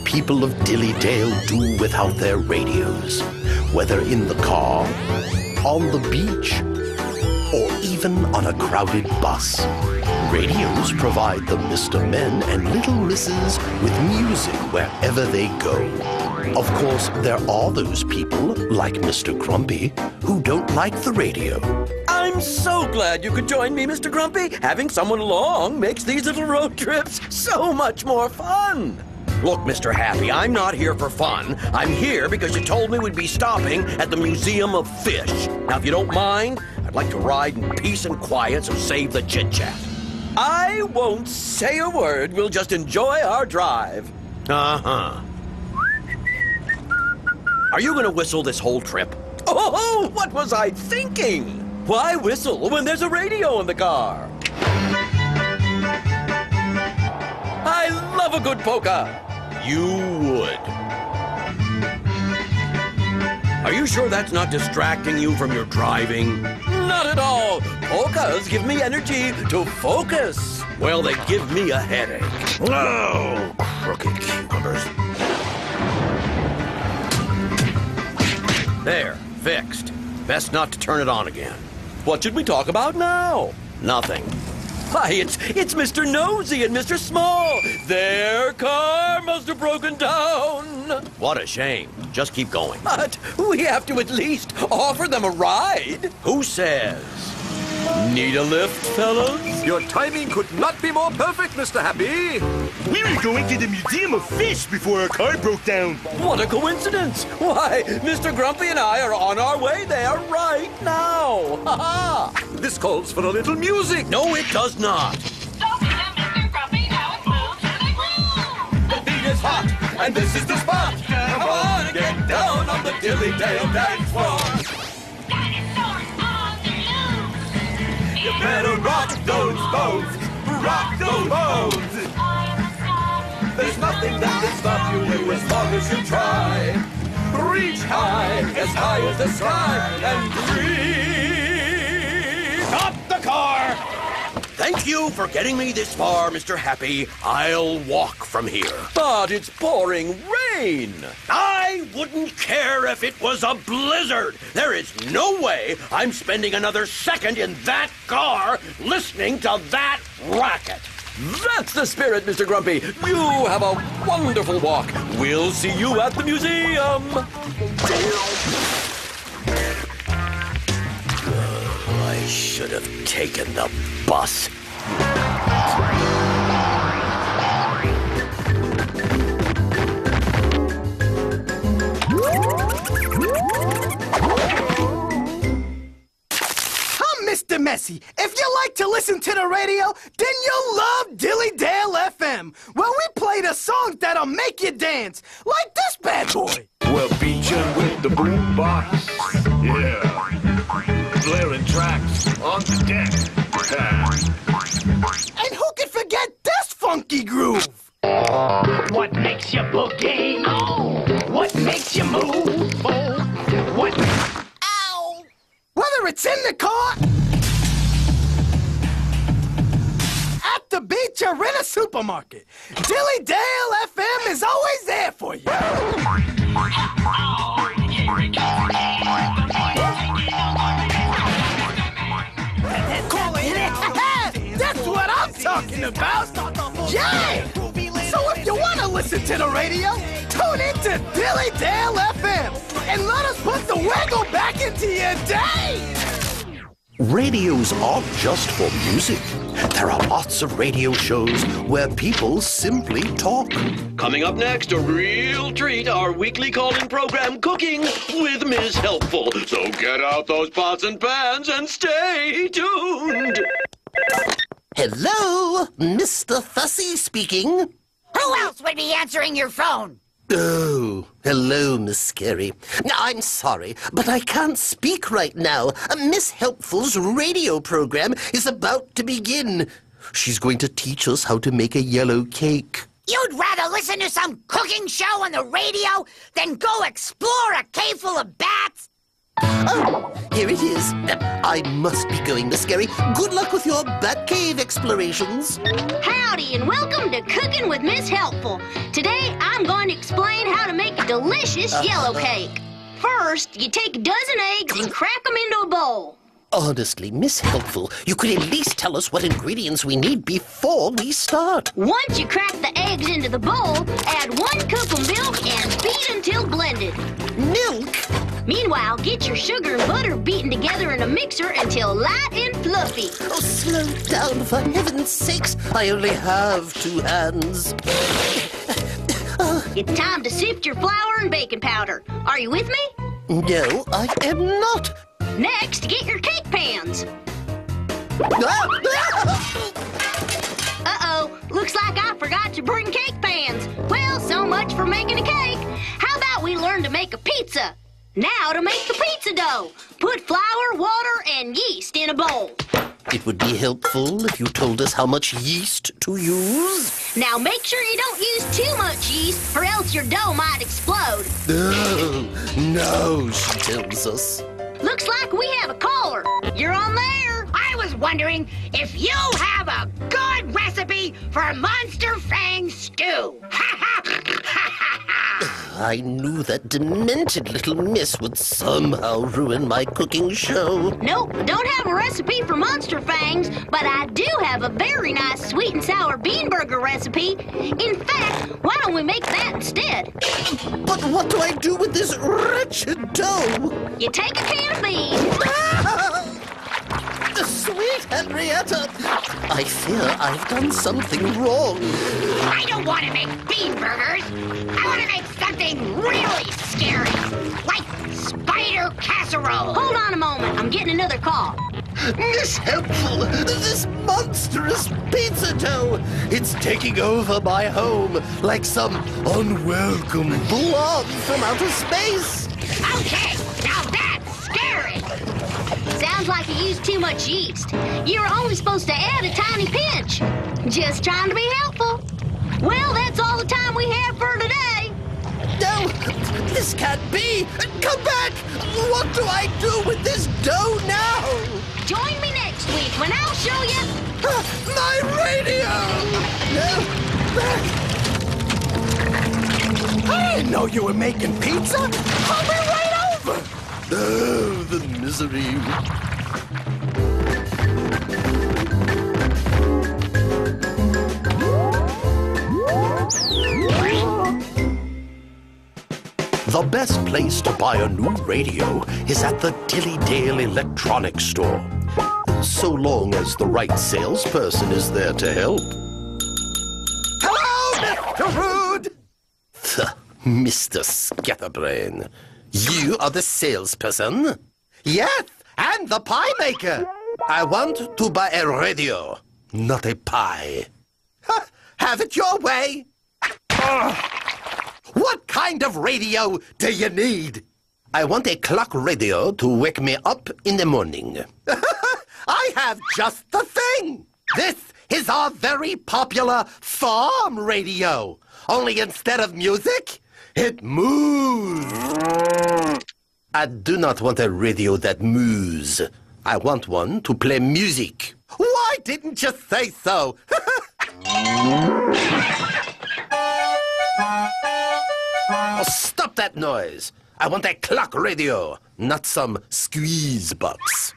people of Dilly Dale do without their radios? Whether in the car, on the beach, or even on a crowded bus. Radios provide the Mr. Men and Little Misses with music wherever they go. Of course, there are those people, like Mr. Grumpy, who don't like the radio. I'm so glad you could join me, Mr. Grumpy. Having someone along makes these little road trips so much more fun. Look, Mr. Happy, I'm not here for fun. I'm here because you told me we'd be stopping at the Museum of Fish. Now, if you don't mind, I'd like to ride in peace and quiet, so save the chit-chat. I won't say a word. We'll just enjoy our drive. Uh-huh. Are you going to whistle this whole trip? Oh, what was I thinking? Why whistle when there's a radio in the car? I love a good polka. You would. Are you sure that's not distracting you from your driving? Not at all. Polkas give me energy to focus. Well, they give me a headache. Oh, crooked cucumbers. There, fixed. Best not to turn it on again. What should we talk about now? Nothing. Why, it's Mr. Nosy and Mr. Small. Their car must have broken down. What a shame. Just keep going. But we have to at least offer them a ride. Who says? Need a lift, fellas? Your timing could not be more perfect, Mr. Happy. We were going to the Museum of Fish before our car broke down. What a coincidence. Why, Mr. Grumpy and I are on our way there right now. Ha-ha. This calls for a little music. No, it does not. Don't be Mr. Grumpy, now it's moved to the groove. The beat is hot, and this is the spot. Come on and get down on the Dilly Dale dance floor. Dinosaurs on the loose. You better rock those bones. Rock those bones. There's nothing that can stop you as long as you try. Reach high as the sky, and reach. Stop the car! Thank you for getting me this far, Mr. Happy. I'll walk from here. But it's pouring rain. I wouldn't care if it was a blizzard. There is no way I'm spending another second in that car listening to that racket. That's the spirit, Mr. Grumpy. You have a wonderful walk. We'll see you at the museum. I should have taken the bus. Mr. Messy, if you like to listen to the radio, then you'll love Dilly Dale FM, where we play the songs that'll make you dance, like this bad boy. We're beaching with the boombox. Yeah. Blaring tracks on the deck. And who could forget this funky groove? What makes you boogie? Oh. What makes you move? Oh. What? Ow! Whether it's in the car, at the beach, or in a supermarket, Dilly Dale FM is always there for you. That's what I'm talking about. Yeah! So if you want to listen to the radio, tune in to Dilly Dale FM and let us put the wiggle back into your day. Radios aren't just for music. There are lots of radio shows where people simply talk. Coming up next, a real treat, our weekly call-in program, Cooking with Ms. Helpful. So get out those pots and pans and stay tuned. Hello, Mr. Fussy speaking. Who else would be answering your phone? Oh, hello, Miss Scary. I'm sorry, but I can't speak right now. Miss Helpful's radio program is about to begin. She's going to teach us how to make a yellow cake. You'd rather listen to some cooking show on the radio than go explore a cave full of bats? Oh, here it is. I must be going, Miss Scary. Good luck with your bat cave explorations. Howdy, and welcome to Cooking with Miss Helpful. Today, I'm going to explain how to make a delicious yellow cake. First, you take a dozen eggs and crack them into a bowl. Honestly, Miss Helpful, you could at least tell us what ingredients we need before we start. Once you crack the eggs into the bowl, add 1 cup of milk and beat until blended. Milk? Meanwhile, get your sugar and butter beaten together in a mixer until light and fluffy. Oh, slow down, for heaven's sakes. I only have 2 hands. It's time to sift your flour and baking powder. Are you with me? No, I am not. Next, get your cake pans. Uh-oh, looks like I forgot to bring cake pans. Well, so much for making a cake. How about we learn to make a pizza? Now to make the pizza dough. Put flour, water, and yeast in a bowl. It would be helpful if you told us how much yeast to use. Now make sure you don't use too much yeast, or else your dough might explode. No, she tells us. Looks like we have a caller. You're on there. I was wondering if you have a good recipe for Monster Fang stew. I knew that demented little miss would somehow ruin my cooking show. Nope, don't have a recipe for Monster Fangs, but I do have a very nice sweet and sour bean burger recipe. In fact, why don't we make that instead? But what do I do with this wretched dough? You take a can of beans. The sweet Henrietta! I fear I've done something wrong. I don't want to make bean burgers. I want to make something really scary, like spider casserole. Hold on a moment. I'm getting another call. Miss Helpful, this monstrous pizza dough, it's taking over my home like some unwelcome blob from outer space. Okay, now that's scary. Sounds like you used too much yeast. You were only supposed to add a tiny pinch. Just trying to be helpful. Well, that's all the time we have for today. No, this can't be. Come back. What do I do with this dough now? Join me next week when I'll show you... My radio! I didn't know you were making pizza. I'll be right over. Oh, the misery. The best place to buy a new radio is at the Dilly Dale Electronics Store. So long as the right salesperson is there to help. Hello, Mr. Rude. Mr. Scatterbrain, you are the salesperson? Yes, and the pie maker. I want to buy a radio, not a pie. Have it your way. What kind of radio do you need? I want a clock radio to wake me up in the morning. I have just the thing. This is our very popular farm radio. Only instead of music, it moves. I do not want a radio that moves. I want one to play music. Why didn't you say so? Oh, stop that noise. I want a clock radio, not some squeeze box.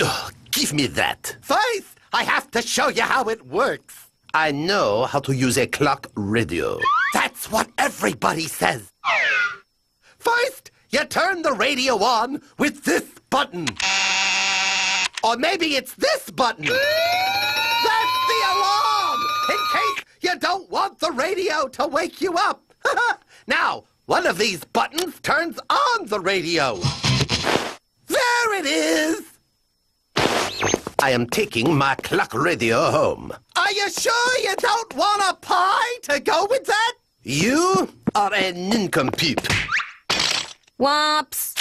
Oh, give me that. First, I have to show you how it works. I know how to use a clock radio. That's what everybody says. First, you turn the radio on with this button. Or maybe it's this button. That's the alarm! In case you don't want the radio to wake you up. Now, one of these buttons turns on the radio. There it is! I am taking my clock radio home. Are you sure you don't want a pie to go with that? You are a nincompoop. Whoops.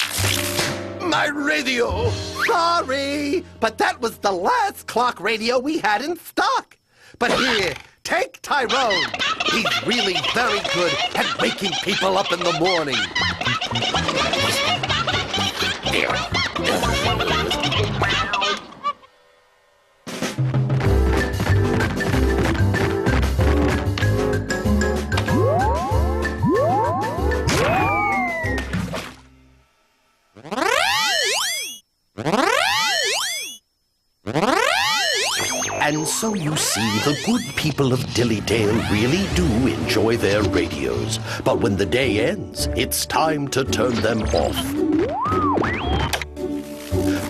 My radio! Sorry, but that was the last clock radio we had in stock. But here, take Tyrone. He's really very good at waking people up in the morning. So you see, the good people of Dilly Dale really do enjoy their radios. But when the day ends, it's time to turn them off.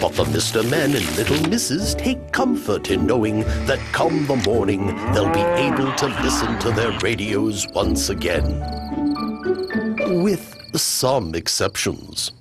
But the Mr. Men and Little Misses take comfort in knowing that come the morning, they'll be able to listen to their radios once again. With some exceptions.